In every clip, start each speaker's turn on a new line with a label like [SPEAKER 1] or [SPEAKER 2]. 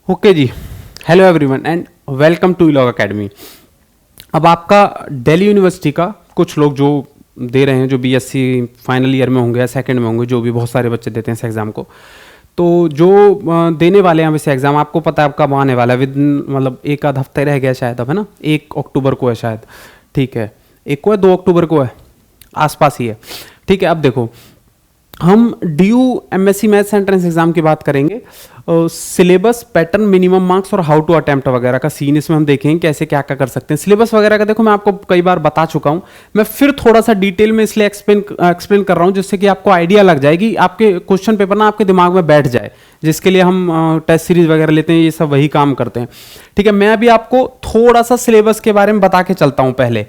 [SPEAKER 1] Okay जी, hello everyone and welcome to Elog academy. अब आपका दिल्ली यूनिवर्सिटी का कुछ लोग जो दे रहे हैं, जो बीएससी फाइनल ईयर में होंगे या सेकंड में होंगे, जो भी बहुत सारे बच्चे देते हैं इस एग्ज़ाम को, तो जो देने वाले हैं वैसे एग्ज़ाम, आपको पता है अब कब आने वाला है, विद मतलब एक आध हफ्ते रह गया शायद, अब है ना, 1 अक्टूबर को है शायद, ठीक है, 1 को है 2 अक्टूबर को है, आसपास ही है, ठीक है। अब देखो, हम due MSc maths entrance exam की बात करेंगे, सिलेबस, पैटर्न, मिनिमम मार्क्स और हाउ टू अटेम्प्ट वगैरह का सीन इसमें हम देखेंगे, कैसे क्या क्या कर सकते हैं। सिलेबस वगैरह का देखो मैं आपको कई बार बता चुका हूं, मैं फिर थोड़ा सा डिटेल में इसलिए एक्सप्लेन कर रहा हूं जिससे कि आपको आइडिया लग जाएगी, आपके क्वेश्चन पेपर ना आपके दिमाग में बैठ जाए, जिसके लिए हम टेस्ट सीरीज वगैरह लेते हैं, ये सब वही काम करते हैं, ठीक है। मैं अभी आपको थोड़ा सा सिलेबस के बारे में बता के चलता हूं पहले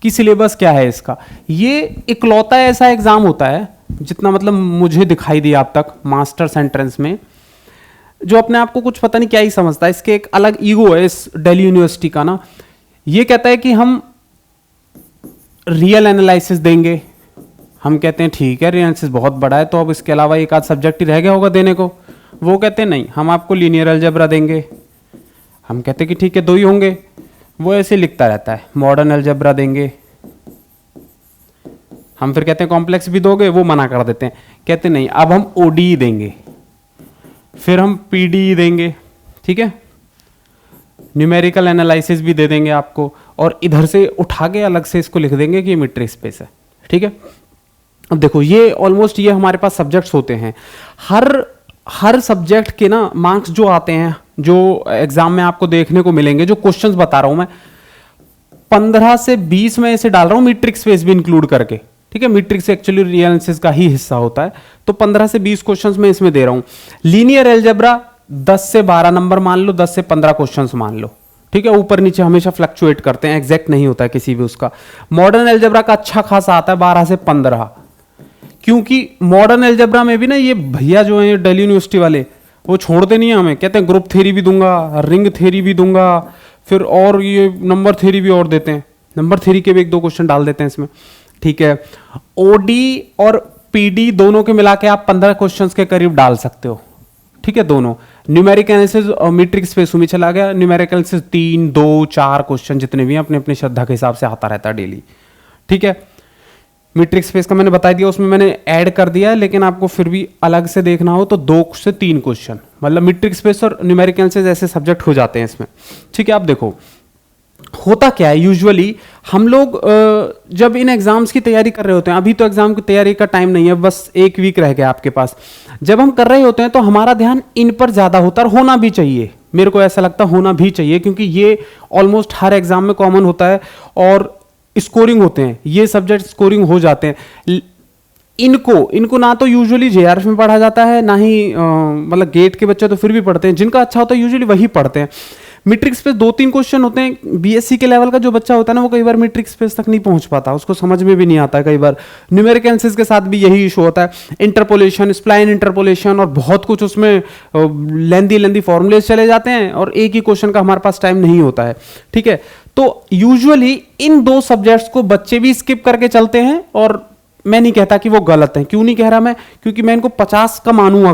[SPEAKER 1] कि सिलेबस क्या है इसका। ये इकलौता ऐसा एग्जाम होता है, जितना मतलब मुझे दिखाई दिया अब तक मास्टर्स एंट्रेंस में, जो अपने आप को कुछ पता नहीं क्या ही समझता है। इसके एक अलग ईगो है इस दिल्ली यूनिवर्सिटी का ना, ये कहता है कि हम रियल एनालिसिस देंगे। हम कहते हैं ठीक है, रियल एनालिसिस बहुत बड़ा है, तो अब इसके अलावा एक आध सब्जेक्ट ही रह गया होगा देने को। वो कहते हैं नहीं, हम आपको लीनियर अलजेब्रा देंगे। हम कहते हैं कि ठीक है, 2 ही होंगे। वो ऐसे लिखता रहता है, मॉडर्न अलजेब्रा देंगे। हम फिर कहते हैं कॉम्प्लेक्स भी दोगे, वो मना कर देते हैं, कहते नहीं अब हम ओडी देंगे, फिर हम पीडी देंगे, ठीक है, न्यूमेरिकल एनालिसिस भी दे देंगे आपको, और इधर से उठा के अलग से इसको लिख देंगे कि ये मीट्रिक स्पेस है, ठीक है। अब देखो, ये ऑलमोस्ट ये हमारे पास सब्जेक्ट्स होते हैं, हर सब्जेक्ट के ना मार्क्स जो आते हैं, जो एग्जाम में आपको देखने को मिलेंगे, जो क्वेश्चंस बता रहा हूं मैं, 15 से 20 में ऐसे डाल रहा हूं, मीट्रिक स्पेस भी इंक्लूड करके, ठीक है। मीट्रिक्स एक्चुअली रियल एनालिसिस का ही हिस्सा होता है, तो 15 से 20 क्वेश्चंस में इसमें दे रहा हूं। लीनियर अलजेब्रा 10 से 12 नंबर मान लो, 10 से 15 क्वेश्चंस मान लो, ठीक है। ऊपर नीचे हमेशा फ्लक्चुएट करते हैं, एग्जैक्ट नहीं होता है किसी भी उसका। मॉडर्न अलजेब्रा का अच्छा खासा आता है 12 से 15, क्योंकि मॉडर्न अलजेब्रा में भी ना ये भैया जो है दिल्ली यूनिवर्सिटी वाले, वो छोड़ते नहीं है हमें, कहते हैं ग्रुप थ्योरी भी दूंगा, रिंग थ्योरी भी दूंगा, फिर और ये नंबर थ्योरी भी और देते हैं, नंबर थ्योरी के भी 1-2 क्वेश्चन डाल देते हैं इसमें, ठीक है। ओडी और पीडी दोनों के मिला के आप 15 क्वेश्चंस के करीब डाल सकते हो, ठीक है, दोनों। न्यूमेरिक एनालिसिस और मीट्रिक स्पेस में चला गया, न्यूमेरिक एनालिसिस 3, 2, 4 क्वेश्चन जितने भी हैं अपने अपने श्रद्धा के हिसाब से आता रहता है डेली, ठीक है। मीट्रिक स्पेस का मैंने बता दिया, उसमें मैंने ऐड कर दिया है, लेकिन आपको फिर भी अलग से देखना हो तो 2 से 3 क्वेश्चन, मतलब मीट्रिक स्पेस और न्यूमेरिक एनालिसिस ऐसे सब्जेक्ट हो जाते हैं इसमें, ठीक है। आप देखो होता क्या है, यूजुअली हम लोग जब इन एग्जाम्स की तैयारी कर रहे होते हैं, अभी तो एग्जाम की तैयारी का टाइम नहीं है, बस 1 वीक रह गया आपके पास, जब हम कर रहे होते हैं तो हमारा ध्यान इन पर ज्यादा होता है, और होना भी चाहिए, मेरे को ऐसा लगता है होना भी चाहिए, क्योंकि ये ऑलमोस्ट हर एग्जाम में कॉमन होता है, और स्कोरिंग होते हैं ये सब्जेक्ट, स्कोरिंग हो जाते हैं। इनको ना तो यूजुअली जेआरएफ में पढ़ा जाता है, ना ही मतलब गेट के बच्चे तो फिर भी पढ़ते हैं, जिनका अच्छा होता है यूजुअली वही पढ़ते हैं। मीट्रिक स्पेस 2-3 क्वेश्चन होते हैं, बीएससी के लेवल का जो बच्चा होता है ना, वो कई बार मीट्रिक स्पेस तक नहीं पहुंच पाता, उसको समझ में भी नहीं आता है कई बार। न्यूमेरिक एनालिसिस के साथ भी यही इशू होता है, इंटरपोलेशन, स्प्लाइन इंटरपोलेशन और बहुत कुछ उसमें लेंदी फॉर्मूलेज चले जाते हैं, और एक ही क्वेश्चन का हमारे पास टाइम नहीं होता है, ठीक है। तो यूजुअली इन 2 सब्जेक्ट्स को बच्चे भी स्किप करके चलते हैं, और मैं नहीं कहता कि वो गलत है, क्यों नहीं कह रहा मैं, क्योंकि मैं इनको 50 का मानूं।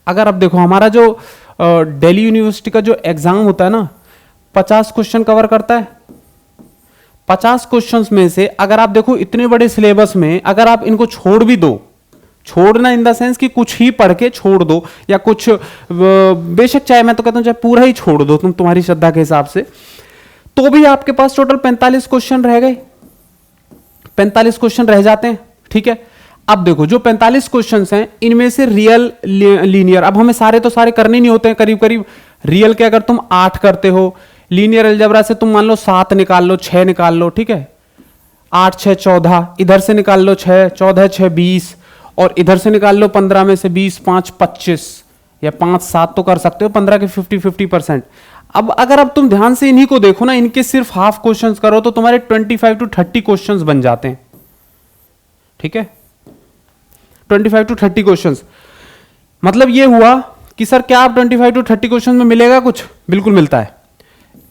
[SPEAKER 1] अगर अब देखो हमारा जो दिल्ली यूनिवर्सिटी का जो एग्जाम होता है ना, 50 क्वेश्चन कवर करता है। 50 क्वेश्चंस में से अगर आप देखो इतने बड़े सिलेबस में अगर आप इनको छोड़ भी दो, छोड़ना इन द सेंस कि कुछ ही पढ़ के छोड़ दो, या कुछ बेशक चाहे मैं तो कहता हूं चाहे पूरा ही छोड़ दो तुम तुम्हारी श्रद्धा के हिसाब से, तो भी आपके पास टोटल 45 क्वेश्चन रह गए, 45 क्वेश्चन रह जाते हैं, ठीक है। अब देखो जो 45 क्वेश्चंस हैं, इनमें से रियल, लीनियर, अब हमें सारे तो सारे करने नहीं होते हैं, करीब करीब रियल के अगर तुम 8 करते हो, लीनियर अलजेब्रा से तुम मान लो 7 निकाल लो, 6 निकाल लो, ठीक है, 8, 6, 14, इधर से निकाल लो 6, 14, 6, 20, और इधर से निकाल लो 15 में से 20, 5, 25, या 5, 7 तो कर सकते हो, 15 के 50% अब अगर अब तुम ध्यान से इन्हीं को देखो ना, इनके सिर्फ हाफ क्वेश्चंस करो तो तुम्हारे 25 to 30 क्वेश्चंस बन जाते हैं, ठीक है। 25 to 30 क्वेश्चंस, मतलब ये हुआ कि सर क्या आप 25 to 30 क्वेश्चन में मिलेगा कुछ? बिल्कुल मिलता है।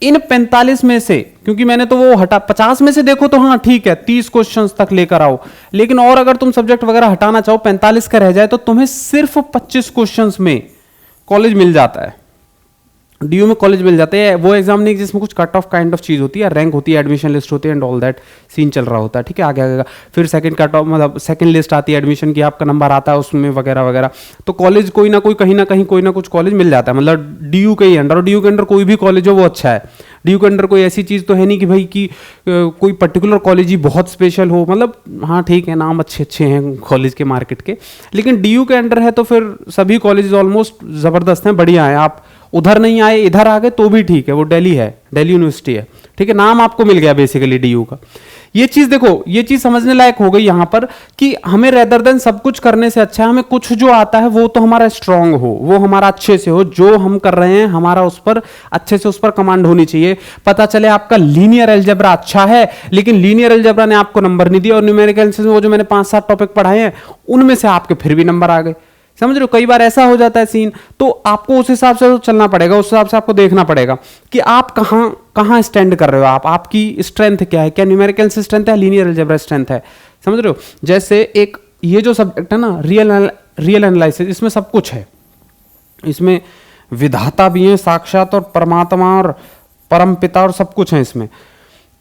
[SPEAKER 1] इन 45 में से, क्योंकि मैंने तो वो हटा, 50 में से देखो तो हाँ ठीक है 30 क्वेश्चंस तक लेकर आओ, लेकिन और अगर तुम सब्जेक्ट वगैरह हटाना चाहो 45 का रह जाए तो तुम्हें सिर्फ 25 क्वेश्चंस में कॉलेज मिल जाता है। डीयू में कॉलेज मिल जाते हैं, वो एग्जाम नहीं जिसमें कुछ कट ऑफ काइंड ऑफ चीज होती है, रैंक होती है, एडमिशन लिस्ट होती है एंड ऑल दैट सीन चल रहा होता है, ठीक है। आगे आगे फिर सेकंड कट ऑफ मतलब सेकंड लिस्ट आती है एडमिशन की, आपका नंबर आता है उसमें वगैरह वगैरह। तो कॉलेज कोई ना कोई कहीं ना कहीं कोई ना कुछ कॉलेज मिल जाता है, मतलब डीयू के ही अंडर, और डीयू के अंडर कोई भी कॉलेज हो वो अच्छा है। डीयू के अंडर कोई ऐसी चीज़ तो है नहीं कि भाई कि कोई पर्टिकुलर कॉलेज ही बहुत स्पेशल हो, मतलब हाँ ठीक है नाम अच्छे अच्छे हैं कॉलेज के मार्केट के, लेकिन डीयू के अंडर है तो फिर सभी कॉलेज ऑलमोस्ट ज़बरदस्त हैं, बढ़िया हैं। आप उधर नहीं आए इधर आ गए तो भी ठीक है, वो दिल्ली है, दिल्ली यूनिवर्सिटी है, ठीक है, नाम आपको मिल गया बेसिकली डीयू का। ये चीज देखो, ये चीज समझने लायक हो गई यहां पर कि हमें रेदर देन सब कुछ करने से अच्छा है हमें कुछ जो आता है वो तो हमारा स्ट्रांग हो, वो हमारा अच्छे से हो, जो हम कर रहे हैं हमारा उस पर अच्छे से उस पर कमांड होनी चाहिए। पता चले आपका लीनियर अलजेब्रा अच्छा है लेकिन लीनियर अलजेब्रा ने आपको नंबर नहीं दिया, और न्यूमेरिकल एनालिसिस में वो जो मैंने 5-7 टॉपिक पढ़ाए हैं उनमें से आपके फिर भी नंबर आ गए। समझ रहे हो, कई बार ऐसा हो जाता है सीन, तो आपको उस हिसाब से चलना पड़ेगा, उस हिसाब से आपको देखना पड़ेगा कि आप कहाँ कहाँ स्टैंड कर रहे हो, आपकी स्ट्रेंथ क्या है, क्या न्यूमेरिकल से स्ट्रेंथ है, लीनियर अलजेब्रा स्ट्रेंथ है। समझ रहे हो, जैसे एक ये जो सब्जेक्ट है ना रियल एनालिसिस, इसमें सब कुछ है, इसमें विधाता भी है साक्षात और परमात्मा और परमपिता और सब कुछ है इसमें,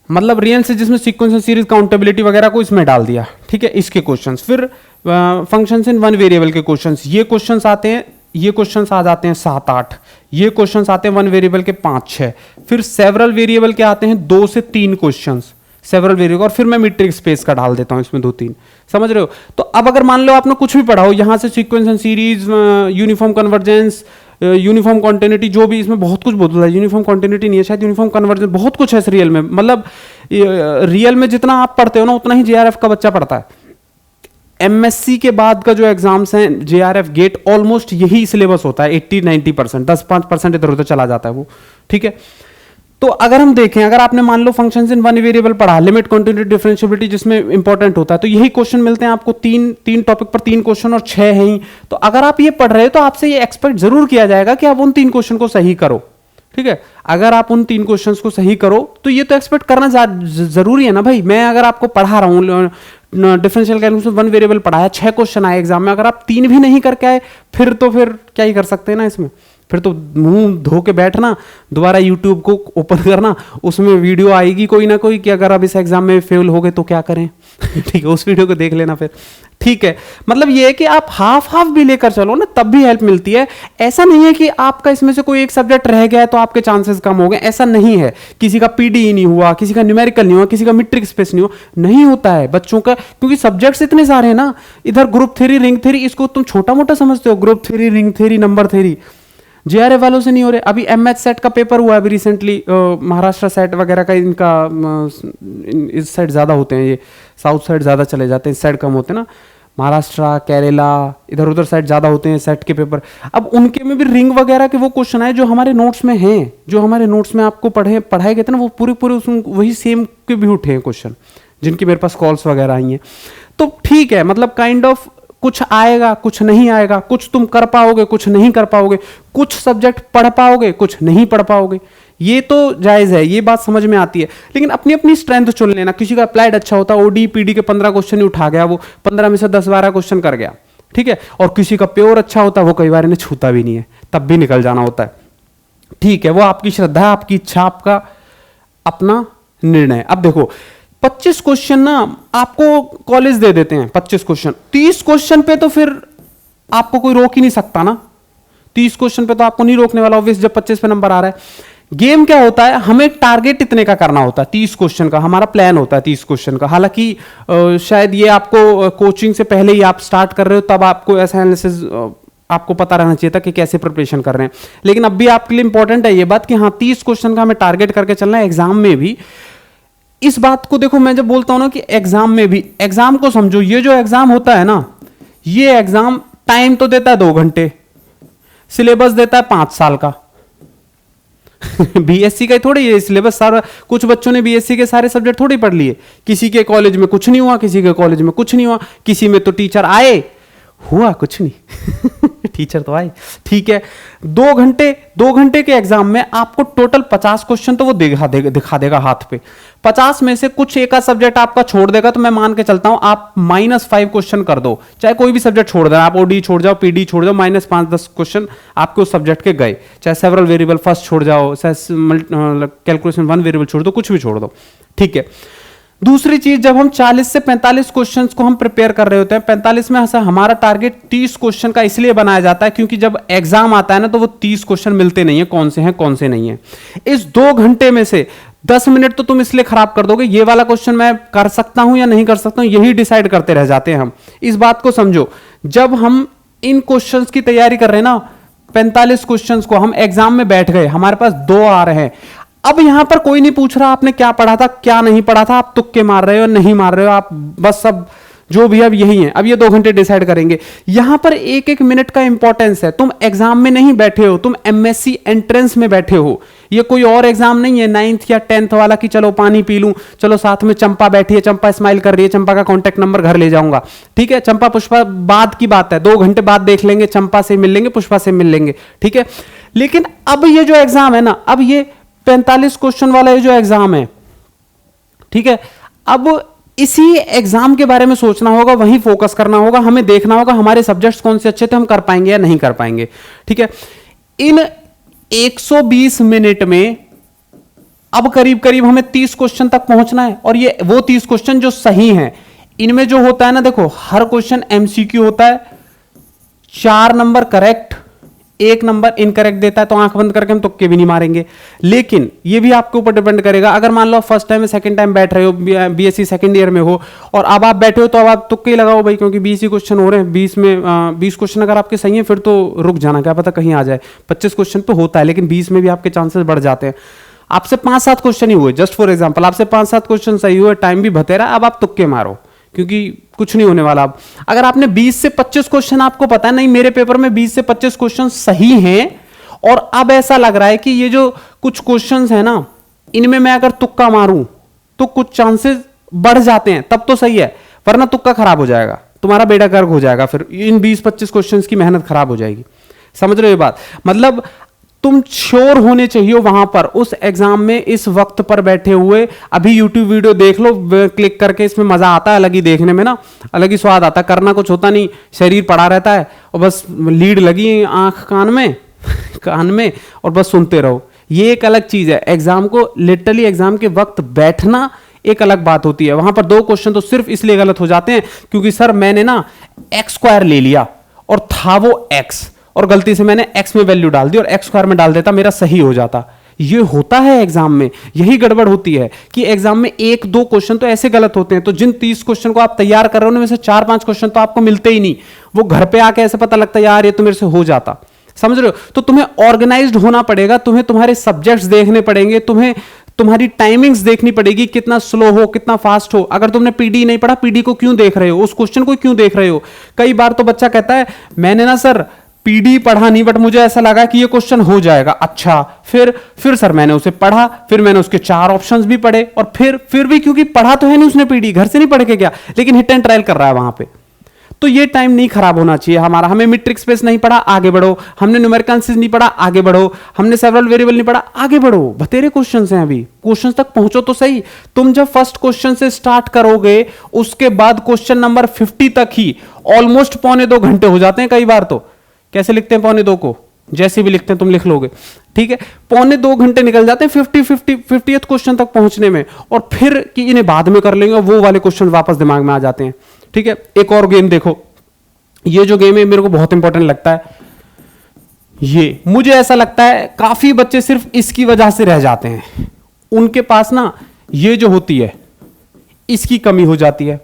[SPEAKER 1] मतलब रियल से जिसमें सीक्वेंस सीरीज काउंटेबिलिटी वगैरह को इसमें डाल दिया, ठीक है। इसके क्वेश्चंस, फिर फंक्शंस इन वन वेरिएबल के क्वेश्चंस, ये क्वेश्चंस आते हैं, ये क्वेश्चंस आ जाते हैं 7-8, ये क्वेश्चंस आते हैं वन वेरिएबल के 5-6, फिर सेवरल वेरिएबल के आते हैं 2 से 3 क्वेश्चंस सेवरल वेरिएबल, और फिर मैं मीट्रिक स्पेस का डाल देता हूं इसमें 2-3। समझ रहे हो, तो अब अगर मान लो आपने कुछ भी पढ़ा हो यहां से sequence and series, uniform convergence, uniform continuity, जो भी इसमें बहुत कुछ बोलता है, यूनिफॉर्म कॉन्टिन्यूटी नहीं है शायद, यूनिफॉर्म कन्वर्जेंस, बहुत कुछ है इस रियल में, मतलब रियल में जितना आप पढ़ते हो ना उतना ही जेआरएफ का बच्चा पढ़ता है। एमएससी के बाद का जो एग्जाम्स हैं जेआरएफ गेट, ऑलमोस्ट यही सिलेबस होता है, 80-90%, 10-5% इधर उधर चला जाता है वो, ठीक है। तो अगर हम देखें, अगर आपने मान लो फंक्शंस इन वन वेरिएबल पढ़ा, लिमिट, कंटिन्यूटी, डिफरेंशिएबिलिटी जिसमें इंपॉर्टेंट होता है, तो यही क्वेश्चन मिलते हैं आपको, तीन टॉपिक पर 3 क्वेश्चन और 6 है ही। तो अगर आप ये पढ़ रहे हो तो आपसे ये एक्सपेक्ट जरूर किया जाएगा कि आप उन 3 क्वेश्चन को सही करो, ठीक है। अगर आप उन 3 क्वेश्चंस को सही करो तो ये तो एक्सपेक्ट करना जरूरी है ना भाई। मैं अगर आपको पढ़ा रहा हूँ डिफरेंशियल कैलकुलस वन वेरिएबल पढ़ाया, 6 क्वेश्चन आए एग्जाम में, अगर आप 3 भी नहीं करके आए फिर तो फिर क्या ही कर सकते हैं ना इसमें, फिर तो मुंह धो के बैठना, दोबारा यूट्यूब को ओपन करना, उसमें वीडियो आएगी कोई ना कोई कि अगर आप इस एग्जाम में फेल हो गए तो क्या करें ठीक है, उस वीडियो को देख लेना फिर, ठीक है। मतलब ये है कि आप हाफ हाफ भी लेकर चलो ना तब भी हेल्प मिलती है। ऐसा नहीं है कि आपका इसमें से कोई एक सब्जेक्ट रह गया है तो आपके चांसेस कम हो गए, ऐसा नहीं है। किसी का पीडी नहीं हुआ, किसी का न्यूमेरिकल नहीं हुआ, किसी का मीट्रिक स्पेस नहीं हुआ, नहीं होता है बच्चों का, क्योंकि सब्जेक्ट्स इतने सारे हैं ना। इधर ग्रुप थ्योरी, रिंग थ्योरी, इसको तुम छोटा मोटा समझते हो, group theory, ring theory, number theory, JRF वालों से नहीं हो रहे। अभी एमएच सेट का पेपर हुआ अभी रिसेंटली, महाराष्ट्र सेट वगैरह का, इनका इस साइड ज़्यादा होते हैं, ये साउथ साइड ज़्यादा चले जाते हैं, इस साइड कम होते हैं ना, महाराष्ट्र, केरला, इधर उधर साइड ज़्यादा होते हैं सेट के पेपर। अब उनके में भी रिंग वगैरह के वो क्वेश्चन आए जो हमारे नोट्स में हैं, जो हमारे नोट्स में आपको पढ़ाए गए थे ना, वो पूरे पूरे उसमें वही सेम के भी उठे हैं क्वेश्चन, जिनकी मेरे पास कॉल्स वगैरह आई हैं। तो ठीक है, मतलब काइंड ऑफ कुछ आएगा कुछ नहीं आएगा, कुछ तुम कर पाओगे कुछ नहीं कर पाओगे, कुछ सब्जेक्ट पढ़ पाओगे कुछ नहीं पढ़ पाओगे, ये तो जायज है, ये बात समझ में आती है। लेकिन अपनी अपनी स्ट्रेंथ चुन लेना। किसी का अप्लाइड अच्छा होता है, ओडी पीडी के 15 क्वेश्चन ही उठा गया, वो 15 में से 10-12 क्वेश्चन कर गया, ठीक है। और किसी का प्योर अच्छा होता है, वो कई बार इन्हें छूता भी नहीं है, तब भी निकल जाना होता है, ठीक है। वो आपकी श्रद्धा, आपकी इच्छा, आपका अपना निर्णय। अब देखो 25 क्वेश्चन ना आपको कॉलेज दे देते हैं, 25 क्वेश्चन, 30 क्वेश्चन पे तो फिर आपको कोई रोक ही नहीं सकता ना, 30 क्वेश्चन पे तो आपको नहीं रोकने वाला ऑब्वियस, जब 25 पे नंबर आ रहा है। गेम क्या होता है, हमें टारगेट इतने का करना होता है, 30 क्वेश्चन का हमारा प्लान होता है, 30 क्वेश्चन का। हालांकि शायद ये आपको कोचिंग से पहले ही आप स्टार्ट कर रहे हो, तब आपको ऐसा एनालिसिस आपको पता रहना चाहिए था कि कैसे प्रिपरेशन कर रहे हैं। लेकिन अब भी आपके लिए इंपॉर्टेंट है ये बात कि हाँ 30 क्वेश्चन का हमें टारगेट करके चलना है एग्जाम में भी। इस बात को देखो, मैं जब बोलता हूं ना कि एग्जाम में भी, एग्जाम को समझो, ये जो एग्जाम होता है ना, ये एग्जाम टाइम तो देता है 2 घंटे, सिलेबस देता है 5 साल का बीएससी का ही थोड़ी ये सिलेबस सारा, कुछ बच्चों ने बीएससी के सारे सब्जेक्ट थोड़ी पढ़ लिए, किसी के कॉलेज में कुछ नहीं हुआ, किसी के कॉलेज में कुछ नहीं हुआ, किसी में तो टीचर आए हुआ कुछ नहीं टीचर तो आई, ठीक है। 2 घंटे के एग्जाम में आपको टोटल 50 क्वेश्चन तो वो दिखा देगा हाथ पे। 50 में से कुछ एक आध सब्जेक्ट आपका छोड़ देगा, तो मैं मान के चलता हूं आप -5 क्वेश्चन कर दो, चाहे कोई भी सब्जेक्ट छोड़ देना, आप ओडी छोड़ जाओ, पीडी छोड़ जाओ, -5-10 क्वेश्चन आपके उस सब्जेक्ट के गए। चाहे सेवरल वेरिएबल फर्स्ट छोड़ जाओ, चाहे कैलकुलेशन 1 वेरिएबल छोड़ दो, कुछ भी छोड़ दो, ठीक है। दूसरी चीज, जब हम 40 से 45 क्वेश्चंस को हम प्रिपेयर कर रहे होते हैं, 45 में ऐसा हमारा टारगेट 30 क्वेश्चन का इसलिए बनाया जाता है क्योंकि जब एग्जाम आता है ना तो वो 30 क्वेश्चन मिलते नहीं है, कौन से हैं कौन से नहीं है। इस 2 घंटे में से 10 मिनट तो तुम इसलिए खराब कर दोगे, ये वाला क्वेश्चन मैं कर सकता हूं या नहीं कर सकता हूं, यही डिसाइड करते रह जाते हैं हम। इस बात को समझो, जब हम इन क्वेश्चंस की तैयारी कर रहे हैं ना, 45 क्वेश्चंस को हम एग्जाम में बैठ गए, हमारे पास 2 आ रहे हैं, अब यहां पर कोई नहीं पूछ रहा आपने क्या पढ़ा था क्या नहीं पढ़ा था, आप तुक्के मार रहे हो नहीं मार रहे हो, आप बस सब जो भी अब यही है। अब ये 2 घंटे डिसाइड करेंगे। यहां पर एक एक मिनट का इंपॉर्टेंस है। तुम एग्जाम में नहीं बैठे हो, तुम एमएससी एंट्रेंस में बैठे हो। ये कोई और एग्जाम नहीं है 9th या 10th वाला कि चलो पानी पी लूं, चलो साथ में चंपा बैठी है, चंपा स्माइल कर रही है, चंपा का कॉन्टेक्ट नंबर घर ले जाऊंगा, ठीक है। चंपा पुष्पा बाद की बात है, 2 घंटे बाद देख लेंगे, चंपा से मिल लेंगे, पुष्पा से मिल लेंगे, ठीक है। लेकिन अब ये जो एग्जाम है ना, अब ये 45 क्वेश्चन वाला ये जो एग्जाम है, ठीक है, अब इसी एग्जाम के बारे में सोचना होगा, वहीं फोकस करना होगा, हमें देखना होगा हमारे सब्जेक्ट्स कौन से अच्छे थे, हम कर पाएंगे या नहीं कर पाएंगे, ठीक है। इन 120 मिनट में अब करीब करीब हमें 30 क्वेश्चन तक पहुंचना है, और ये वो 30 क्वेश्चन जो सही हैं। इनमें जो होता है ना, देखो हर क्वेश्चन एमसीक्यू होता है, 4 नंबर करेक्ट, 1 नंबर इनकरेक्ट देता है, तो आंख बंद करके हम तुक्के भी नहीं मारेंगे। लेकिन ये भी आपके ऊपर डिपेंड करेगा, अगर मान लो फर्स्ट टाइम सेकंड टाइम बैठ रहे हो, बीएससी सेकंड ईयर में हो और अब आप बैठे हो, तो अब आप तुक्के ही लगाओ भाई, क्योंकि 20 ही क्वेश्चन हो रहे हैं। 20 में 20 क्वेश्चन अगर आपके सही है फिर तो रुक जाना, क्या पता कहीं आ जाए। 25 क्वेश्चन तो होता है, लेकिन 20 में भी आपके चांसेस बढ़ जाते हैं। आपसे 5-7 क्वेश्चन ही हुए, जस्ट फॉर एग्जाम्पल, आपसे 5-7 क्वेश्चन सही हुए, टाइम भी बतेरा, अब आप तुक्के मारो, क्योंकि कुछ नहीं होने वाला। अब अगर आपने 20 से 25 क्वेश्चन, आपको पता है नहीं मेरे पेपर में 20 से 25 क्वेश्चन सही हैं, और अब ऐसा लग रहा है कि ये जो कुछ क्वेश्चंस है ना, इनमें मैं अगर तुक्का मारूं तो कुछ चांसेस बढ़ जाते हैं, तब तो सही है, वरना तुक्का खराब हो जाएगा, तुम्हारा बेड़ा गर्क हो जाएगा, फिर इन 20-25 क्वेश्चंस की मेहनत खराब हो जाएगी। समझ रहे हो ये बात? मतलब तुम श्योर होने चाहिए वहां पर, उस एग्जाम में इस वक्त पर बैठे हुए। अभी यूट्यूब वीडियो देख लो क्लिक करके, इसमें मजा आता है अलग ही देखने में ना, अलग ही स्वाद आता है। करना कुछ होता नहीं, शरीर पड़ा रहता है और बस लीड लगी आंख कान में कान में, और बस सुनते रहो। ये एक अलग चीज है। एग्जाम को लिटरली एग्जाम के वक्त बैठना एक अलग बात होती है। वहां पर 2 क्वेश्चन तो सिर्फ इसलिए गलत हो जाते हैं क्योंकि सर मैंने ना x² ले लिया और था वो x, और गलती से मैंने x में वैल्यू डाल दी और x² में डाल देता, मेरा सही हो जाता। ये होता है एग्जाम में, यही गड़बड़ होती है कि एग्जाम में 1-2 क्वेश्चन तो ऐसे गलत होते हैं। तो जिन 30 क्वेश्चन को आप तैयार कर रहे हो उनमें से 4-5 क्वेश्चन तो आपको मिलते ही नहीं। वो घर पे आके ऐसे पता लगता है यार ये तो मेरे से हो जाता। समझ रहे हो? तो तुम्हें ऑर्गेनाइज्ड होना पड़ेगा, तुम्हें तुम्हारे सब्जेक्ट्स देखने पड़ेंगे, तुम्हें तुम्हारी टाइमिंग्स देखनी पड़ेगी, कितना स्लो हो कितना फास्ट हो। अगर तुमने पीडी नहीं पढ़ा, पीडी को क्यों देख रहे हो, उस क्वेश्चन को क्यों देख रहे हो। कई बार तो बच्चा कहता है मैंने ना सर पीडी पढ़ा नहीं, बट मुझे ऐसा लगा कि ये क्वेश्चन हो जाएगा। अच्छा, फिर सर मैंने उसे पढ़ा, फिर मैंने उसके 4 ऑप्शंस भी पढ़े, और फिर भी क्योंकि पढ़ा तो है नहीं उसने पीडी, घर से नहीं पढ़ के गया, लेकिन हिट एंड ट्रायल कर रहा है वहां पे। तो ये टाइम नहीं खराब होना चाहिए हमारा। हमें मैट्रिक्स स्पेस नहीं पढ़ा, आगे बढ़ो। हमने न्यूमेरिकल एनालिसिस नहीं पढ़ा, आगे बढ़ो। हमने सेवरल वेरिएबल नहीं पढ़ा, आगे बढ़ो। बतेरे क्वेश्चंस हैं, अभी क्वेश्चंस तक पहुंचो तो सही। तुम जब फर्स्ट क्वेश्चन से स्टार्ट करोगे, उसके बाद क्वेश्चन नंबर 50 तक ही ऑलमोस्ट 1.25 घंटे हो जाते हैं। कई बार तो कैसे लिखते हैं 1.25 को, जैसे भी लिखते हैं तुम लिख लोगे, ठीक है। 1.25 घंटे निकल जाते हैं 50th क्वेश्चन तक पहुंचने में, और फिर कि इन्हें बाद में कर लेंगे, वो वाले क्वेश्चन वापस दिमाग में आ जाते हैं, ठीक है। एक और गेम देखो, ये जो गेम है मेरे को बहुत इंपॉर्टेंट लगता है। ये मुझे ऐसा लगता है काफी बच्चे सिर्फ इसकी वजह से रह जाते हैं, उनके पास ना ये जो होती है इसकी कमी हो जाती है,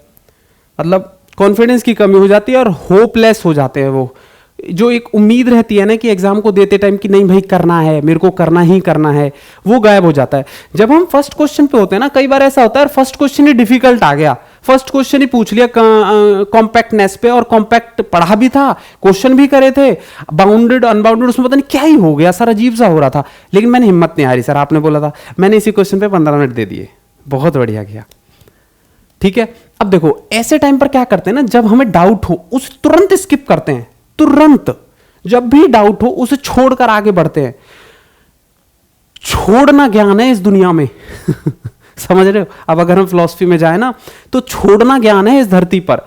[SPEAKER 1] मतलब कॉन्फिडेंस की कमी हो जाती है, और होपलेस हो जाते हैं। वो जो एक उम्मीद रहती है ना कि एग्जाम को देते टाइम कि नहीं भाई करना है, मेरे को करना ही करना है, वो गायब हो जाता है। जब हम फर्स्ट क्वेश्चन पे होते हैं ना, कई बार ऐसा होता है फर्स्ट क्वेश्चन ही डिफिकल्ट आ गया, फर्स्ट क्वेश्चन ही पूछ लिया कॉम्पैक्टनेस पे, और कॉम्पैक्ट पढ़ा भी था, क्वेश्चन भी करे थे, बाउंडेड अनबाउंडेड, उसमें पता नहीं क्या ही हो गया सर, अजीब सा हो रहा था। लेकिन मैंने हिम्मत नहीं हारी सर, आपने बोला था, मैंने इसी क्वेश्चन पे 15 मिनट दे दिए, बहुत बढ़िया किया, ठीक है। अब देखो ऐसे टाइम पर क्या करते हैं ना, जब हमें डाउट हो उस तुरंत स्किप करते हैं, तुरंत जब भी डाउट हो उसे छोड़कर आगे बढ़ते हैं। छोड़ना ज्ञान है इस दुनिया में समझ रहे हो? अब अगर हम फिलॉसफी में जाए ना तो छोड़ना ज्ञान है इस धरती पर,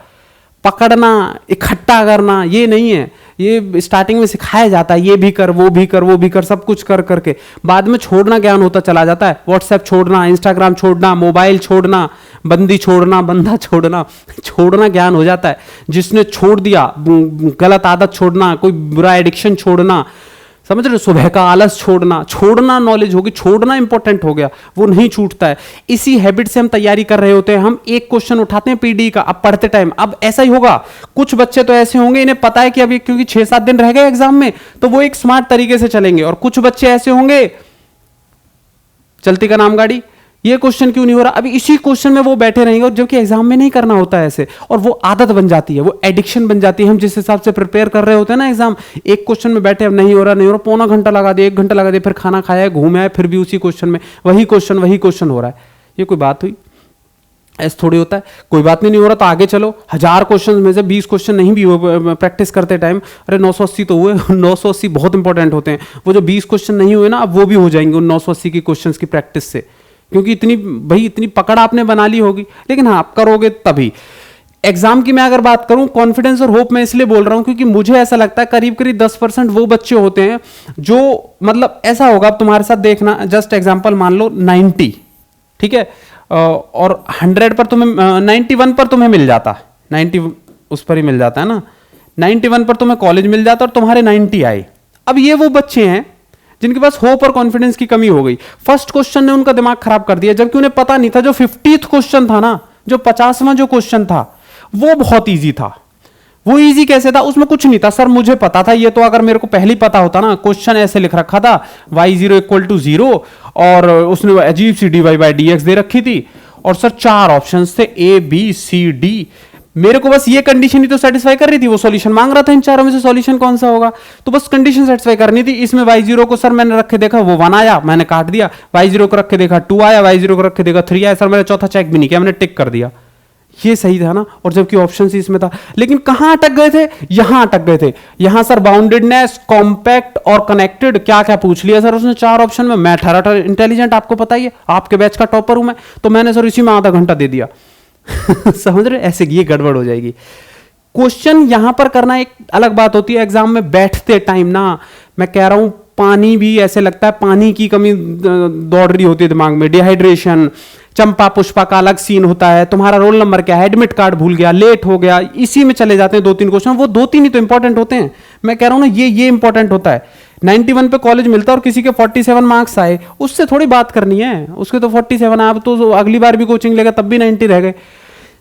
[SPEAKER 1] पकड़ना इकट्ठा करना ये नहीं है। ये स्टार्टिंग में सिखाया जाता है, ये भी कर वो भी कर वो भी कर, सब कुछ कर करके बाद में छोड़ना ज्ञान होता चला जाता है। व्हाट्सएप छोड़ना, इंस्टाग्राम छोड़ना, मोबाइल छोड़ना, बंदी छोड़ना, बंदा छोड़ना, छोड़ना ज्ञान हो जाता है। जिसने छोड़ दिया, गलत आदत छोड़ना, कोई बुरा एडिक्शन छोड़ना, समझ रहे हो, सुबह का आलस छोड़ना, छोड़ना नॉलेज होगी, छोड़ना इंपॉर्टेंट हो गया, वो नहीं छूटता है। इसी हैबिट से हम तैयारी कर रहे होते हैं। हम एक क्वेश्चन उठाते हैं पीडी का, अब पढ़ते टाइम, अब ऐसा ही होगा। कुछ बच्चे तो ऐसे होंगे इन्हें पता है कि अभी क्योंकि 6-7 दिन रह गए एग्जाम में, तो वो एक स्मार्ट तरीके से चलेंगे। और कुछ बच्चे ऐसे होंगे, चलती का नाम गाड़ी, ये क्वेश्चन क्यों नहीं हो रहा, अभी इसी क्वेश्चन में वो बैठे रहेंगे, और जबकि एग्जाम में नहीं करना होता है ऐसे। और वो आदत बन जाती है, वो एडिक्शन बन जाती है। हम जिस हिसाब से प्रिपेयर कर रहे होते हैं ना एग्जाम, एक क्वेश्चन में बैठे, अब नहीं हो रहा नहीं हो रहा, पौना घंटा लगा दिया, 1 घंटा लगा दिया, फिर खाना खाया, घूमे आए, फिर भी उसी क्वेश्चन में वही क्वेश्चन हो रहा है। ये कोई बात हुई? ऐसे थोड़ी होता है। कोई बात नहीं हो रहा तो आगे चलो, 1000 क्वेश्चन में से 20 क्वेश्चन नहीं भी हुए प्रैक्टिस करते टाइम, अरे 980 तो हुए 980 बहुत इंपॉर्टेंट होते हैं। वो जो 20 क्वेश्चन नहीं हुए ना, अब वो भी हो जाएंगे उन 980 की क्वेश्चन की प्रैक्टिस से, क्योंकि इतनी पकड़ आपने बना ली होगी। लेकिन हाँ, आप करोगे तभी। एग्जाम की मैं अगर बात करूं, कॉन्फिडेंस और होप मैं इसलिए बोल रहा हूं क्योंकि मुझे ऐसा लगता है करीब करीब 10% वो बच्चे होते हैं जो, मतलब ऐसा होगा, अब तुम्हारे साथ देखना, जस्ट एग्जांपल मान लो 90, ठीक है, और 100 पर तुम्हें 91 पर तुम्हें मिल जाता, 90 उस पर ही मिल जाता है ना, 91 पर तुम्हें कॉलेज मिल जाता और तुम्हारे 90 आए। अब ये वो बच्चे हैं जिनके पास होप और कॉन्फिडेंस की कमी हो गई। फर्स्ट क्वेश्चन ने उनका दिमाग खराब कर दिया, जबकि उन्हें पता नहीं था जो 50th क्वेश्चन था ना, जो 50वां जो क्वेश्चन था, वो बहुत इजी था। वो इजी कैसे था? उसमें कुछ नहीं था, सर मुझे पता था ये, तो अगर मेरे को पहले ही पता होता ना, क्वेश्चन ऐसे लिख रखा था y0 = 0 और उसने अजीब सी dy/dx दे रखी थी, और सर 4 ऑप्शंस थे A B C D, मेरे को बस ये कंडीशन ही तो सेटिस्फाई कर रही थी, वो सॉल्यूशन मांग रहा था, इन चारों में से सॉल्यूशन कौन सा होगा, तो बस कंडीशन सेटिस्फाई करनी थी। इसमें y0 को सर मैंने रख के देखा, वो 1 आया, मैंने काट दिया, y0 को रख के देखा 2 आया, y0 को रख के देखा 3 आया, सर मैंने चौथा चेक भी नहीं किया, मैंने टिक कर दिया, ये सही था ना। और जबकि ऑप्शन ही इसमें था, लेकिन कहां अटक गए थे? यहां अटक गए थे। यहां सर बाउंडेडनेस, कॉम्पैक्ट और कनेक्टेड, क्या क्या पूछ लिया सर उसने 4 ऑप्शन में। मैं ठहरा इंटेलिजेंट, आपको पता ही है, आपके बैच का टॉपर हूं मैं, तो मैंने सर इसी में आधा घंटा दे दिया समझ रहे? ऐसे ये गड़बड़ हो जाएगी। क्वेश्चन यहां पर करना एक अलग बात होती है, एग्जाम में बैठते टाइम ना, मैं कह रहा हूं पानी भी ऐसे लगता है, पानी की कमी दौड़ रही होती है दिमाग में, डिहाइड्रेशन। चंपा पुष्पा का अलग सीन होता है, तुम्हारा रोल नंबर क्या है, एडमिट कार्ड भूल गया, लेट हो गया, इसी में चले जाते हैं 2-3 क्वेश्चन। वो 2-3 ही तो इंपॉर्टेंट होते हैं, मैं कह रहा हूं ना, ये इंपॉर्टेंट होता है। 91 पे कॉलेज मिलता है और किसी के 47 मार्क्स आए, उससे थोड़ी बात करनी है, उसके तो 47 आए, अब तो अगली बार भी कोचिंग लेगा तब भी 90 रह गए।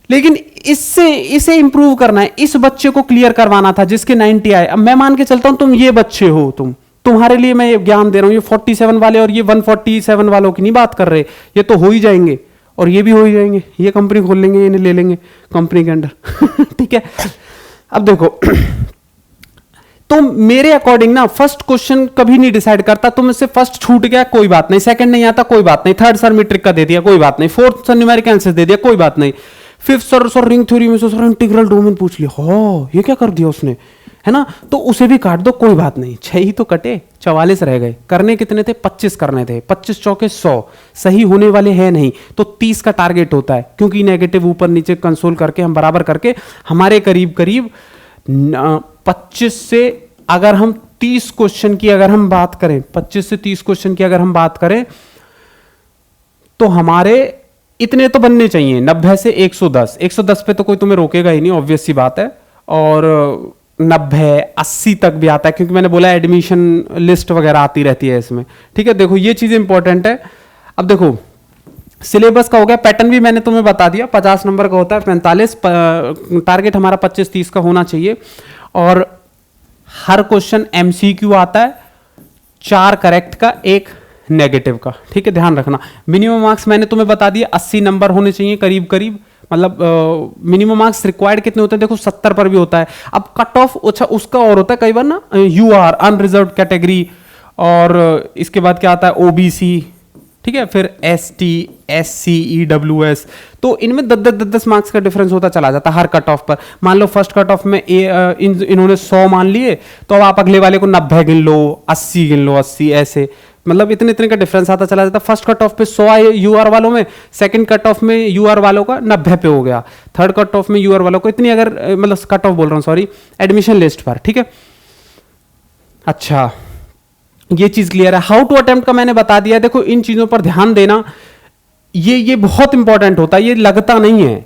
[SPEAKER 1] लेकिन इसे इंप्रूव करना है, इस बच्चे को क्लियर करवाना था जिसके 90 आए। अब मैं मान के चलता हूं तुम ये बच्चे हो, तुम्हारे लिए मैं ये ज्ञान दे रहा हूं, ये 47 वाले और ये 147 वालों की नहीं बात कर रहे, ये तो हो ही जाएंगे और ये भी हो ही जाएंगे, ये कंपनी खोल लेंगे, इन्हें ले लेंगे कंपनी के अंडर ठीक है। अब देखो तो मेरे अकॉर्डिंग ना, फर्स्ट क्वेश्चन कभी नहीं डिसाइड करता, तुम इससे फर्स्ट छूट गया कोई बात नहीं, सेकंड नहीं आता कोई बात नहीं, थर्ड सर मीट्रिक का दे दिया कोई बात नहीं, फोर्थ सर न्यूमेरिकल आंसर दे दिया कोई बात नहीं, फिफ्थ सर रिंग थ्योरी में से सर इंटीग्रल डोमेन पूछ लिया, हो ये क्या कर दिया उसने, है ना, तो उसे भी काट दो कोई बात नहीं, 6 ही तो कटे, 44 रह गए। करने कितने थे? 25 करने थे, 25 चौके 100, सही होने वाले हैं नहीं, तो 30 का टारगेट होता है, क्योंकि नेगेटिव ऊपर नीचे कंसोल करके हम बराबर करके हमारे करीब करीब 25 से अगर हम 30 क्वेश्चन की अगर हम बात करें, 25 से 30 क्वेश्चन की अगर हम बात करें, तो हमारे इतने तो बनने चाहिए, 90 से 110, 110 पे तो कोई तुम्हें रोकेगा ही नहीं, ऑब्वियस सी बात है, और 90 80 तक भी आता है, क्योंकि मैंने बोला एडमिशन लिस्ट वगैरह आती रहती है इसमें, ठीक है। देखो ये चीज इंपॉर्टेंट है। अब देखो सिलेबस का हो गया, पैटर्न भी मैंने तुम्हें बता दिया, 50 नंबर का होता है, 45 टारगेट हमारा 25-30 का होना चाहिए, और हर क्वेश्चन एमसीक्यू आता है, 4 करेक्ट का 1 नेगेटिव का, ठीक है, ध्यान रखना। मिनिमम मार्क्स मैंने तुम्हें बता दिया 80 नंबर होने चाहिए करीब करीब, मतलब मिनिमम मार्क्स रिक्वायर्ड कितने होते हैं, देखो 70 पर भी होता है। अब कट ऑफ अच्छा उसका और होता है कई बार ना, यूआर अनरिजर्व्ड कैटेगरी, और इसके बाद क्या आता है ओबीसी, ठीक है। फिर ST, SC, EWS, तो इनमें 10-10 मार्क्स का डिफरेंस होता चला जाता हर कट ऑफ पर। मान लो फर्स्ट कट ऑफ में इन्होंने 100 मान लिए, तो अब आप अगले वाले को 90 गिन लो, 80 गिन लो, 80 ऐसे, मतलब इतने इतने का डिफरेंस आता चला जाता। फर्स्ट कट ऑफ पे 100 आए UR वालों में, सेकंड कट ऑफ में UR वालों का 90 पे हो गया, थर्ड कट ऑफ में UR वालों को इतनी, अगर मतलब कट ऑफ बोल रहा हूँ सॉरी, एडमिशन लिस्ट पर, ठीक है। अच्छा, ये चीज क्लियर है। हाउ टू अटेम्प्ट का मैंने बता दिया। देखो इन चीजों पर ध्यान देना, ये बहुत इंपॉर्टेंट होता है, ये लगता नहीं है।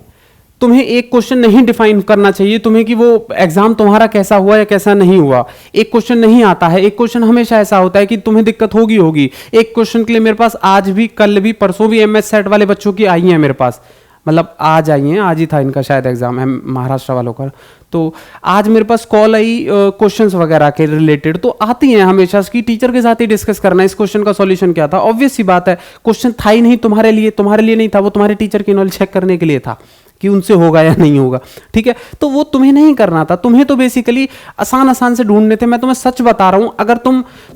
[SPEAKER 1] तुम्हें एक क्वेश्चन नहीं डिफाइन करना चाहिए तुम्हें कि वो एग्जाम तुम्हारा कैसा हुआ या कैसा नहीं हुआ। एक क्वेश्चन नहीं आता है, एक क्वेश्चन हमेशा ऐसा होता है कि तुम्हें दिक्कत होगी। एक क्वेश्चन के लिए मेरे पास आज भी, कल भी, परसों भी MS सेट वाले बच्चों की आई हैं मेरे पास, मतलब आज आई हैं, आज ही था इनका शायद एग्जाम है महाराष्ट्र वालों का। तो आज मेरे पास कॉल आई क्वेश्चंस वगैरह के रिलेटेड, तो आती हैं हमेशा कि टीचर के साथ ही डिस्कस करना, इस क्वेश्चन का सॉल्यूशन क्या था। ऑब्वियस सी बात है, क्वेश्चन था ही नहीं तुम्हारे लिए नहीं था, वो तुम्हारे टीचर की नॉलेज चेक करने के लिए था कि उनसे होगा या नहीं होगा, ठीक है। तो वो तुम्हें नहीं करना था, तुम्हें तो बेसिकली आसान से ढूंढने थे। मैं तुम्हें सच बता रहा हूं, अगर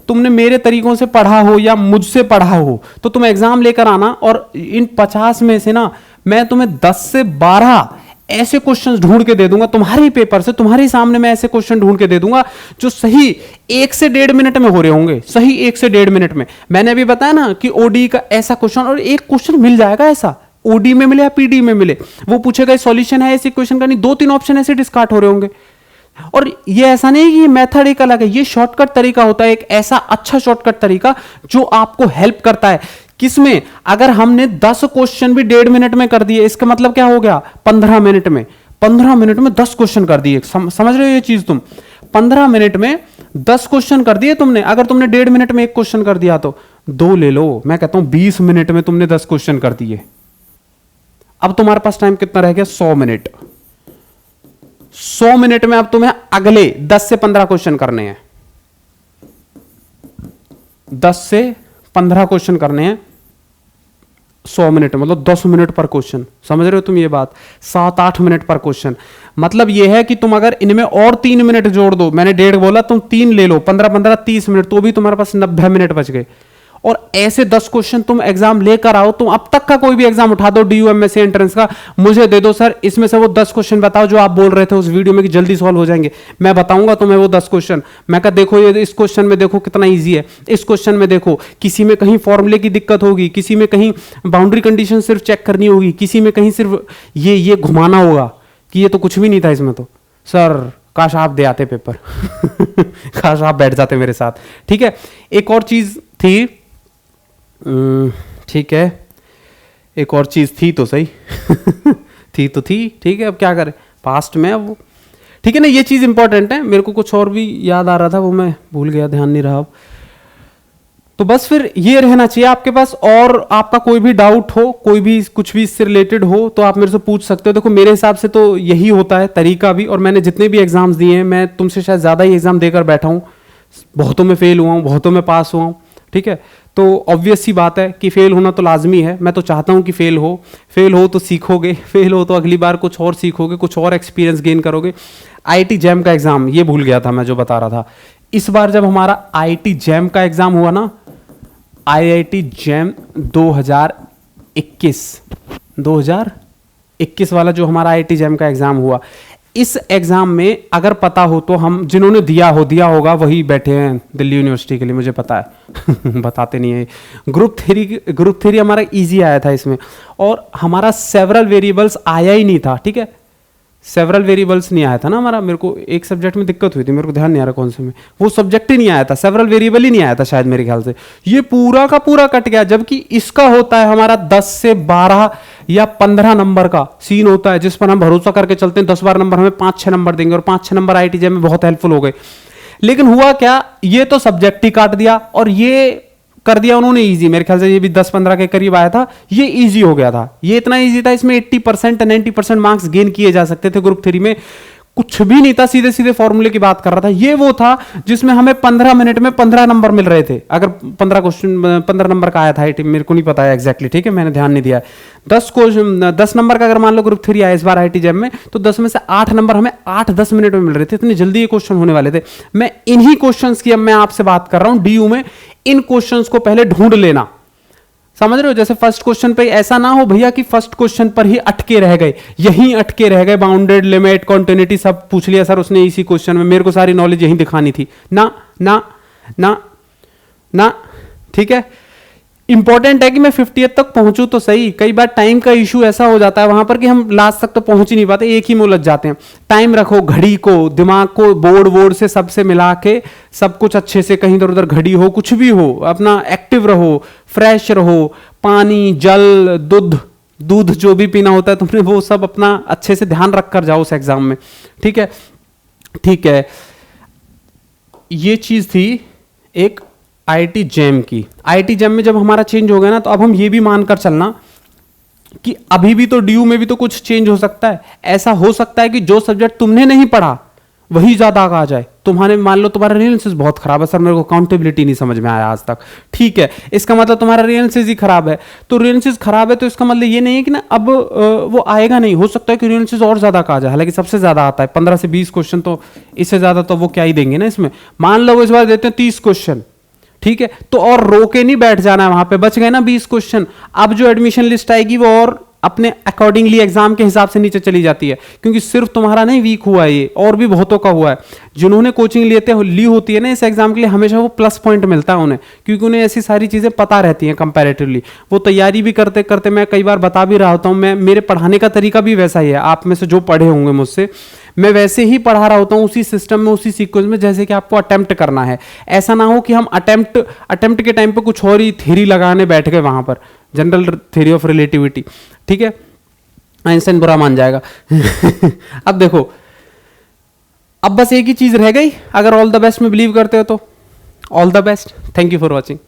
[SPEAKER 1] तुमने मेरे तरीकों से पढ़ा हो या मुझसे पढ़ा हो, तो तुम एग्जाम लेकर आना, और इन 50 में से ना मैं तुम्हें 10 से 12 ऐसे क्वेश्चंस ढूंढ के दे दूंगा तुम्हारे पेपर से, तुम्हारे सामने मैं ऐसे क्वेश्चन ढूंढ के दे दूंगा जो सही 1 से 1.5 मिनट में हो रहे होंगे, सही 1 से 1.5 मिनट में। मैंने अभी बताया ना कि OD का ऐसा क्वेश्चन, और एक क्वेश्चन मिल जाएगा ऐसा, OD में मिले या PD में मिले, वो पूछेगा सॉल्यूशन है इस इक्वेशन का, नहीं 2-3 ऑप्शन ऐसे डिस्कार्ड हो रहे होंगे। और ये ऐसा नहीं कि ये मेथड एक अलग है, ये शॉर्टकट तरीका होता है, एक ऐसा अच्छा शॉर्टकट तरीका जो आपको हेल्प करता है। किसमें? अगर हमने 10 क्वेश्चन भी 1.5 मिनट में कर दिए, इसका मतलब क्या हो गया, 15 मिनट में 10 क्वेश्चन कर दिए। समझ रहे हो ये चीज तुम? 15 मिनट में 10 क्वेश्चन कर दिए तुमने। अगर तुमने 1.5 मिनट में एक क्वेश्चन कर दिया तो 2 ले लो, मैं कहता हूं 20 मिनट में तुमने 10 क्वेश्चन कर दिए। अब तुम्हारे पास टाइम कितना रह गया? 100 मिनट। 100 मिनट में अब तुम्हें अगले 10 से 15 क्वेश्चन करने हैं, 10 से 15 क्वेश्चन करने हैं 100 मिनट, मतलब 10 मिनट पर क्वेश्चन। समझ रहे हो तुम ये बात? 7-8 मिनट पर क्वेश्चन। मतलब ये है कि तुम अगर इनमें और 3 मिनट जोड़ दो, मैंने 1.5 बोला, तुम 3 ले लो, 15-15 30 मिनट, तो भी तुम्हारे पास 90 मिनट बच गए। और ऐसे 10 क्वेश्चन तुम एग्जाम लेकर आओ, तुम अब तक का कोई भी एग्जाम उठा दो, DU MSc एंट्रेंस का, मुझे दे दो सर इसमें से वो 10 क्वेश्चन बताओ जो आप बोल रहे थे उस वीडियो में कि जल्दी सॉल्व हो जाएंगे। मैं बताऊंगा तुम्हें वो 10 क्वेश्चन। मैं कहा देखो ये इस क्वेश्चन में देखो कितना ईजी है, इस क्वेश्चन में देखो किसी में कहीं फॉर्मूले की दिक्कत होगी, किसी में कहीं बाउंड्री कंडीशन सिर्फ चेक करनी होगी, किसी में कहीं सिर्फ ये घुमाना होगा कि ये तो कुछ भी नहीं था इसमें। तो सर काश आप दे आते पेपर काश आप बैठ जाते मेरे साथ। ठीक है, एक और चीज थी, ठीक है, एक और चीज थी तो सही थी तो थी, ठीक है, अब क्या करें, पास्ट में अब वो, ठीक है ना, ये चीज इंपॉर्टेंट है। मेरे को कुछ और भी याद आ रहा था, वो मैं भूल गया, ध्यान नहीं रहा अब। तो बस फिर ये रहना चाहिए आपके पास। और आपका कोई भी डाउट हो, कोई भी कुछ भी इससे रिलेटेड हो, तो आप मेरे से पूछ सकते हो। देखो मेरे हिसाब से तो यही होता है तरीका भी, और मैंने जितने भी एग्जाम्स दिए हैं, मैं तुमसे शायद ज्यादा ही एग्जाम देकर बैठा हूँ, बहुतों में फेल हुआ हूँ, बहुतों में पास हुआ हूँ, ठीक है। तो ऑब्वियस सी बात है कि फेल होना तो लाजमी है। मैं तो चाहता हूं कि फेल हो तो सीखोगे, फेल हो तो अगली बार कुछ और सीखोगे, कुछ और एक्सपीरियंस गेन करोगे। IIT जैम का एग्जाम, ये भूल गया था मैं जो बता रहा था, इस बार जब हमारा IIT जैम का एग्जाम हुआ ना, IIT जैम 2021 वाला जो हमारा IIT जैम का एग्जाम हुआ, इस एग्जाम में अगर पता हो तो हम जिन्होंने दिया होगा वही बैठे हैं दिल्ली यूनिवर्सिटी के लिए, मुझे पता है बताते नहीं है। ग्रुप थ्री हमारा इजी आया था इसमें, और हमारा सेवरल वेरिएबल्स आया ही नहीं था, ठीक है, सेवरल वेरिएबल्स नहीं आया था ना हमारा। मेरे को एक सब्जेक्ट में दिक्कत हुई थी, मेरे को ध्यान नहीं आ रहा कौन से में, वो सब्जेक्ट ही नहीं आया था, सेवरल वेरिएबल ही नहीं आया था शायद मेरे ख्याल से। ये पूरा का पूरा कट गया, जबकि इसका होता है हमारा 10 से 12 या 15 नंबर का सीन होता है, जिस पर हम भरोसा करके चलते हैं। 10-12 नंबर हमें 5-6 नंबर देंगे, और 5-6 नंबर IIT जैम में बहुत हेल्पफुल हो गए। लेकिन हुआ क्या, ये तो सब्जेक्ट ही काट दिया, और ये कर दिया उन्होंने इजी। मेरे ख्याल से ये भी 10-15 के करीब आया था, ये इजी हो गया था। ये इतना इजी था, इसमें 80% 90% मार्क्स गेन किए जा सकते थे। ग्रुप 3 में कुछ भी नहीं था, सीधे सीधे फॉर्मूले की बात कर रहा था। ये वो था जिसमें हमें 15 मिनट में 15 नंबर मिल रहे थे। अगर 15 क्वेश्चन 15 नंबर का आया था, मेरे को नहीं पता है एग्जैक्टली, ठीक है, मैंने ध्यान नहीं दिया। 10 नंबर का अगर मान लो ग्रुप 3 आया इस बार IIT जैम में, तो 10 में से 8 नंबर हमें 8-10 मिनट में मिल रहे थे। इतनी जल्दी ये क्वेश्चन होने वाले थे। मैं इन्हीं क्वेश्चंस की अब मैं आपसे बात कर रहा हूं DU में। इन क्वेश्चंस को पहले ढूंढ लेना, समझ रहे हो? जैसे फर्स्ट क्वेश्चन पे ऐसा ना हो भैया कि फर्स्ट क्वेश्चन पर ही अटके रह गए, यहीं अटके रह गए, बाउंडेड लिमिट कॉन्टिन्यूटी सब पूछ लिया सर उसने इसी क्वेश्चन में, मेरे को सारी नॉलेज यहीं दिखानी थी ना ना ना ना। ठीक है, इंपॉर्टेंट है कि मैं 50th तक पहुंचूं तो सही। कई बार टाइम का इशू ऐसा हो जाता है वहां पर कि हम लास्ट तक तो पहुंच ही नहीं पाते, एक ही में उलझ जाते हैं। टाइम रखो, घड़ी को, दिमाग को, बोर्ड वोर्ड से सबसे मिला के सब कुछ अच्छे से, कहीं इधर उधर घड़ी हो कुछ भी हो, अपना एक्टिव रहो, फ्रेश रहो, पानी, जल, दूध जो भी पीना होता है तुमने वो सब अपना अच्छे से ध्यान रख कर जाओ उस एग्जाम में। ठीक है, ठीक है, ये चीज थी एक आईआईटी जैम की। आईआईटी जैम में जब हमारा चेंज हो गया ना, तो अब हम ये भी मानकर चलना कि अभी भी तो ड्यू में भी तो कुछ चेंज हो सकता है। ऐसा हो सकता है कि जो सब्जेक्ट तुमने नहीं पढ़ा वही ज्यादा आ जाए। तुम्हारे मान लो तुम्हारा रियलिसिस बहुत खराब है, सर मेरे को काउंटेबिलिटी नहीं समझ में आया आज तक। ठीक है, इसका मतलब तुम्हारा रियलिसिस ही खराब है। तो रियलिसिस खराब है तो इसका मतलब ये नहीं है कि ना अब वो आएगा नहीं, हो सकता है कि रियलिसिस और ज्यादा का आ जाए। हालांकि सबसे ज्यादा आता है 15 से 20 क्वेश्चन, तो इससे ज्यादा तो वो क्या ही देंगे ना इसमें। मान लो इस बार देते हैं 30 क्वेश्चन, ठीक है, तो और रोके नहीं बैठ जाना है, वहां पे बच गए ना 20 क्वेश्चन। अब जो एडमिशन लिस्ट आएगी वो और अपने अकॉर्डिंगली एग्जाम के हिसाब से नीचे चली जाती है, क्योंकि सिर्फ तुम्हारा नहीं वीक हुआ है, ये और भी बहुतों का हुआ है। जिन्होंने कोचिंग ली होती है ना इस एग्जाम के लिए, हमेशा वो प्लस पॉइंट मिलता है उन्हें, क्योंकि उन्हें ऐसी सारी चीजें पता रहती हैं कंपैरेटिवली। वो तैयारी भी करते करते, मैं कई बार बता भी रहा होता हूँ, मैं मेरे पढ़ाने का तरीका भी वैसा ही है। आप में से जो पढ़े होंगे मुझसे, मैं वैसे ही पढ़ा रहा होता हूँ, उसी सिस्टम में, उसी सीक्वेंस में, जैसे कि आपको अटेम्प्ट करना है। ऐसा ना हो कि हम अटेम्प्ट के टाइम पे कुछ और ही थ्योरी लगाने बैठ गए वहां पर, जनरल थ्योरी ऑफ रिलेटिविटी। ठीक है, आइंस्टाइन बुरा मान जाएगा। अब देखो, अब बस एक ही चीज रह गई, अगर ऑल द बेस्ट में बिलीव करते हो तो all the best. Thank you for watching.